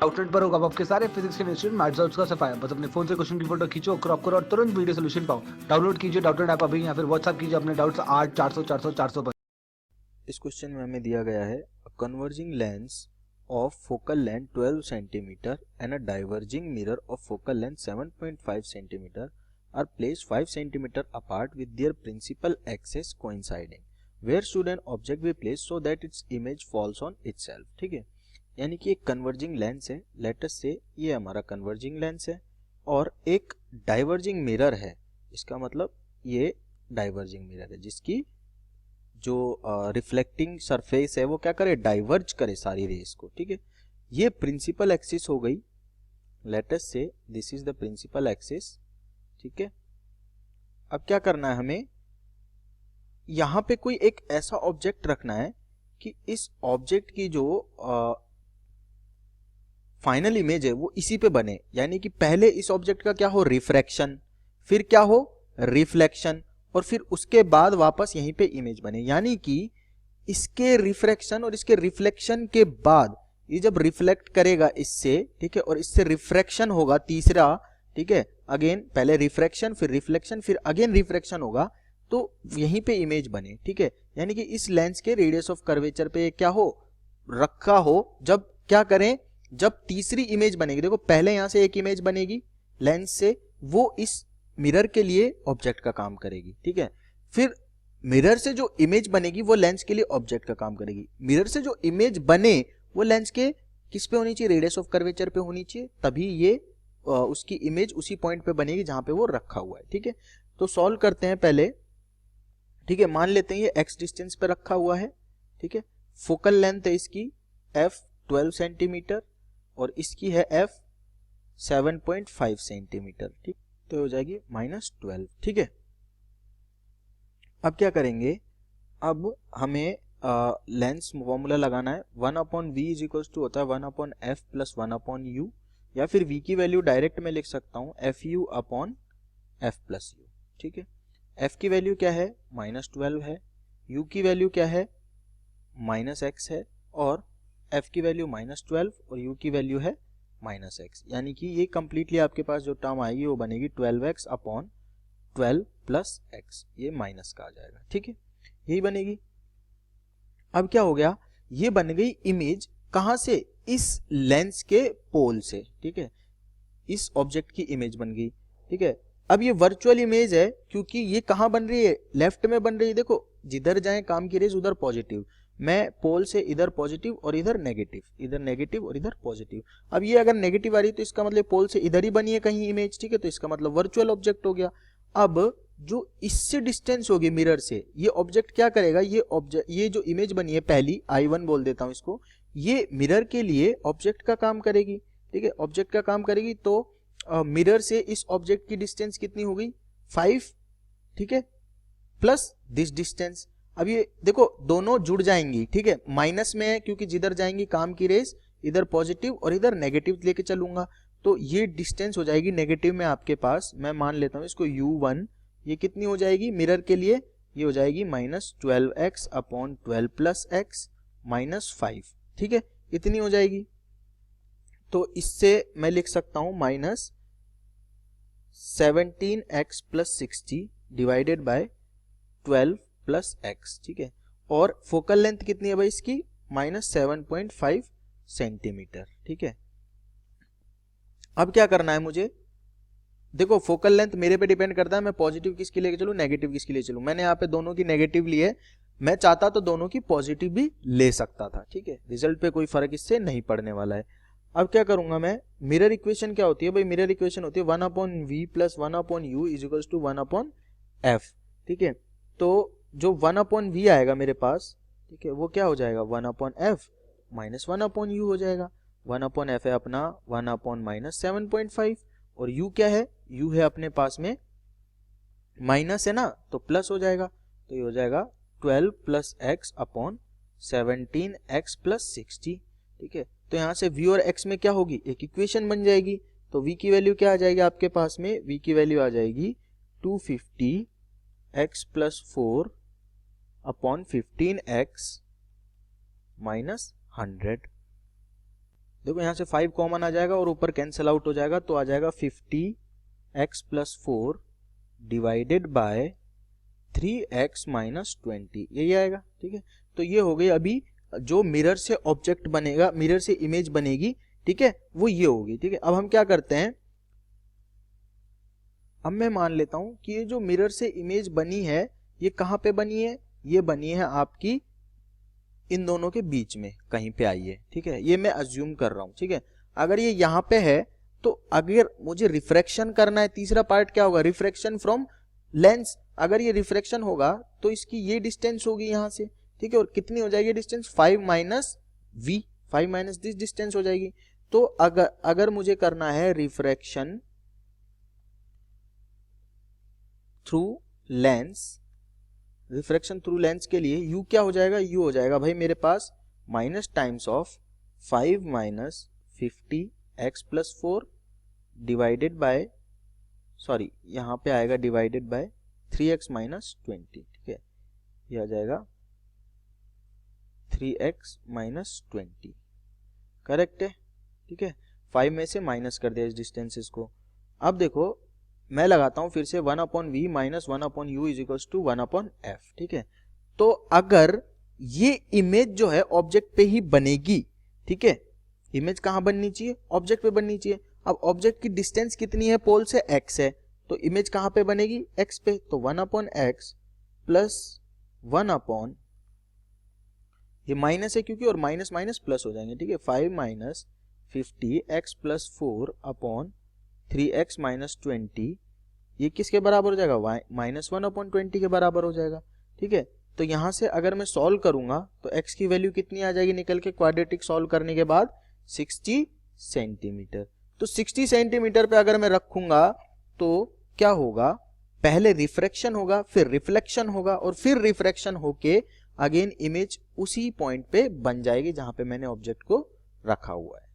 Outlet पर होगा आपके सारे फिजिक्स के इंस्टीट्यूट मैथ्स और उसका सफाया। बस अपने फोन से क्वेश्चन की फोटो खींचो, क्रॉप करो और तुरंत वीडियो सोल्यूशन पाओ। डाउनलोड कीजिए डाउटनेट ऐप अभी या फिर व्हाट्सएप कीजिए अपने डाउट्स 8 400 400 400 पर। इस क्वेश्चन में हमें दिया गया है converging lens of focal length 12 centimetre and a diverging mirror of focal length 7.5 centimetre are placed 5 centimetre apart with their principal axes coinciding, where should an object be placed so that its image falls on itself. ठीक है, यानी कि एक converging lens है, let us say ये हमारा converging lens है और एक डाइवर्जिंग मिरर है। इसका मतलब ये डाइवर्जिंग मिरर है जिसकी जो रिफ्लेक्टिंग सरफेस है वो क्या करे, डाइवर्ज करे सारी रेस को। ठीक है, ये प्रिंसिपल एक्सिस हो गई, let us say this is the principal axis. ठीक है, अब क्या करना है हमें, यहां पे कोई एक ऐसा ऑब्जेक्ट रखना है कि इस ऑब्जेक्ट की जो फाइनल इमेज है वो इसी पे बने, यानी कि पहले इस ऑब्जेक्ट का क्या हो, रिफ्रैक्शन, फिर क्या हो, रिफ्लेक्शन, और फिर उसके बाद वापस यहीं पे इमेज बने। यानी कि इसके रिफ्रैक्शन और इसके रिफ्लेक्शन के बाद ये जब रिफ्लेक्ट करेगा इससे, ठीक है, और इससे रिफ्रैक्शन होगा तीसरा, ठीक है, अगेन पहले रिफ्रैक्शन फिर रिफ्लेक्शन फिर अगेन रिफ्रैक्शन होगा, तो यहीं पे इमेज बने। ठीक है, यानी कि इस लेंस के रेडियस ऑफ कर्वेचर पे क्या हो, रखा हो, जब क्या करें, जब तीसरी इमेज बनेगी। देखो पहले यहां से एक इमेज बनेगी लेंस से, वो इस मिरर के लिए ऑब्जेक्ट का काम करेगी। ठीक है, फिर मिरर से जो इमेज बनेगी वो लेंस के लिए ऑब्जेक्ट का काम करेगी। मिरर से जो इमेज बने वो लेंस के किस पे होनी चाहिए, रेडियस ऑफ कर्वेचर पे होनी चाहिए, तभी ये उसकी इमेज उसी पॉइंट पे बनेगी जहां पे वो रखा हुआ है। ठीक है, तो सॉल्व करते हैं पहले। ठीक है, मान लेते हैं ये x डिस्टेंस पे रखा हुआ है। ठीक है, फोकल लेंथ है इसकी f 12 सेंटीमीटर और इसकी है f 7.5 सेंटीमीटर। ठीक, तो हो जाएगी -12। ठीक है, अब क्या करेंगे, अब हमें लेंस फॉर्मूला लगाना है। 1/v इज इक्वल्स टू होता है 1/f प्लस 1/u, या फिर v की वैल्यू डायरेक्ट में लिख सकता हूँ fu upon f plus u। ठीक है, f की वैल्यू क्या है, -12 है, u की वैल्यू क्या है, -x है, और f की वैल्यू -12 और u की वैल्यू है -x, यानी कि ये कंप्लीटली आपके पास जो टर्म आएगी वो बनेगी 12x अपॉन 12 प्लस x, ये माइनस का आ जाएगा। ठीक है, यही बनेगी। अब क्या हो गया, ये बन गई इमेज कहां से, इस लेंस के पोल से। ठीक है, इस ऑब्जेक्ट की इमेज बन गई। ठीक है, अब ये वर्चुअल इमेज है क्योंकि ये कहां बन रही है, लेफ्ट में बन रही है। देखो जिधर जाए काम की रेज उधर पॉजिटिव, मैं पोल से इधर पॉजिटिव और इधर नेगेटिव, इधर नेगेटिव और इधर पॉजिटिव। अब ये अगर नेगेटिव आ रही है तो इसका मतलब पोल से इधर ही बनी है कहीं इमेज। ठीक है, तो इसका मतलब वर्चुअल ऑब्जेक्ट हो गया। अब जो इससे डिस्टेंस होगी मिरर से, ये ऑब्जेक्ट क्या करेगा, ये ऑब्जेक्ट, ये जो इमेज बनी है पहली I1 बोल देता हूं इसको, ये मिरर के लिए ऑब्जेक्ट का काम करेगी। ठीक है, ऑब्जेक्ट का काम करेगी, तो मिरर से इस ऑब्जेक्ट की डिस्टेंस कितनी हो गई, 5। ठीक है, प्लस दिस डिस्टेंस। अब ये देखो दोनों जुड़ जाएंगी। ठीक है, माइनस में है क्योंकि जिधर जाएंगी काम की रेस, इधर पॉजिटिव और इधर नेगेटिव लेके चलूंगा, तो ये डिस्टेंस हो जाएगी नेगेटिव में आपके पास, मैं मान लेता हूं इसको u1। ये कितनी हो जाएगी मिरर के लिए, ये हो जाएगी -12x अपॉन 12 प्लस x -5। ठीक है, इतनी हो जाएगी। तो इससे मैं लिख सकता हूं -17x plus 60 divided by 12 plus x। ठीक है, और फोकल लेंथ कितनी है भाई इसकी, -7.5 सेंटीमीटर। ठीक है, अब क्या करना है मुझे, देखो फोकल लेंथ मेरे पे डिपेंड करता है, मैं पॉजिटिव किसके लिए चलूं, नेगेटिव किसके लिए चलूं। मैंने यहाँ पे दोनों की नेगेटिव ली है, मैं चाहता तो दोनों की पॉजिटिव भी ले सकता था। ठीक है, रिजल्ट पे कोई फर्क इससे नहीं पड़ने वाला है। अब क्या करूंगा मैं, मिरर इक्वेशन क्या होती है भाई, मिरर इक्वेशन होती है 1/v plus 1/u is equals to 1/f। ठीक है, तो जो 1/v आएगा मेरे पास, ठीक है, वो क्या हो जाएगा 1/f माइनस 1/u हो जाएगा। 1/f है अपना 1/-7.5 और u क्या है, u है अपने पास में माइनस है ना, तो प्लस हो जाएगा, तो ये हो जाएगा 12 plus x upon 17x plus 60। ठीक है, तो यहाँ से v और x में क्या होगी, एक इक्वेशन बन जाएगी। तो v की वैल्यू क्या आ जाएगी आपके पास में, v की वैल्यू आ जाएगी 250x plus 4 upon 15x minus 100। देखो यहाँ से 5 कॉमन आ जाएगा और ऊपर कैंसिल आउट हो जाएगा, तो आ जाएगा 50x + 4 डिवाइडेड बाय 3x - 20, यही आएगा। ठीक है, तो ये हो गई अभी जो मिरर से ऑब्जेक्ट बनेगा, मिरर से इमेज बनेगी, ठीक है, वो ये होगी। ठीक है, अब हम क्या करते हैं, अब मैं मान लेता हूं कि ये जो मिरर से इमेज बनी है ये कहां पे बनी है, ये बनी है आपकी इन दोनों के बीच में कहीं पे आई है। ठीक है, ये मैं अज्यूम कर रहा हूं। ठीक है, अगर ये यहां पे है तो अगर मुझे रिफ्रैक्शन करना है, तीसरा पार्ट क्या होगा, रिफ्रैक्शन फ्रॉम लेंस। अगर ये रिफ्रैक्शन होगा तो इसकी ये डिस्टेंस होगी यहां से। ठीक है, और कितनी हो जाएगी डिस्टेंस, 5 - v, 5 - दिस डिस्टेंस हो जाएगी। तो अगर मुझे करना है refraction through lens, refraction through lens के लिए u क्या हो जाएगा, u हो जाएगा भाई मेरे पास minus times of 5 - 50x + 4 divided by, sorry यहाँ पे आएगा डिवाइडेड बाय 3x - 20। ठीक है, ये आ जाएगा 3x - 20, करेक्ट है। ठीक है, 5 में से माइनस कर दिया इस डिस्टेंसेस को। अब देखो मैं लगाता हूं फिर से 1/v - 1/u = 1/f। ठीक है, तो अगर ये इमेज जो है ऑब्जेक्ट पे ही बनेगी, ठीक है, इमेज कहां बननी चाहिए, ऑब्जेक्ट पे बननी चाहिए। अब ऑब्जेक्ट की डिस्टेंस कितनी है पोल से, x है, तो इमेज कहां पे बनेगी, x पे, तो 1/x + 1/, ये माइनस है क्योंकि, और माइनस माइनस प्लस हो जाएंगे। ठीक है, 5 - 50x + 4 3x - 20, ये किसके बराबर हो जाएगा, -1/20 के बराबर हो जाएगा। ठीक है, तो यहां से अगर मैं सॉल्व करूंगा तो x की वैल्यू कितनी आ जाएगी निकल के, क्वाड्रेटिक सॉल्व करने के बाद 60 सेंटीमीटर। तो 60 सेंटीमीटर पे अगर मैं रखूंगा तो क्या होगा, पहले रिफ्रैक्शन होगा, फिर रिफ्लेक्शन होगा, और फिर रिफ्रैक्शन होके अगेन इमेज उसी पॉइंट पे बन जाएगी जहां पे मैंने ऑब्जेक्ट को रखा हुआ है।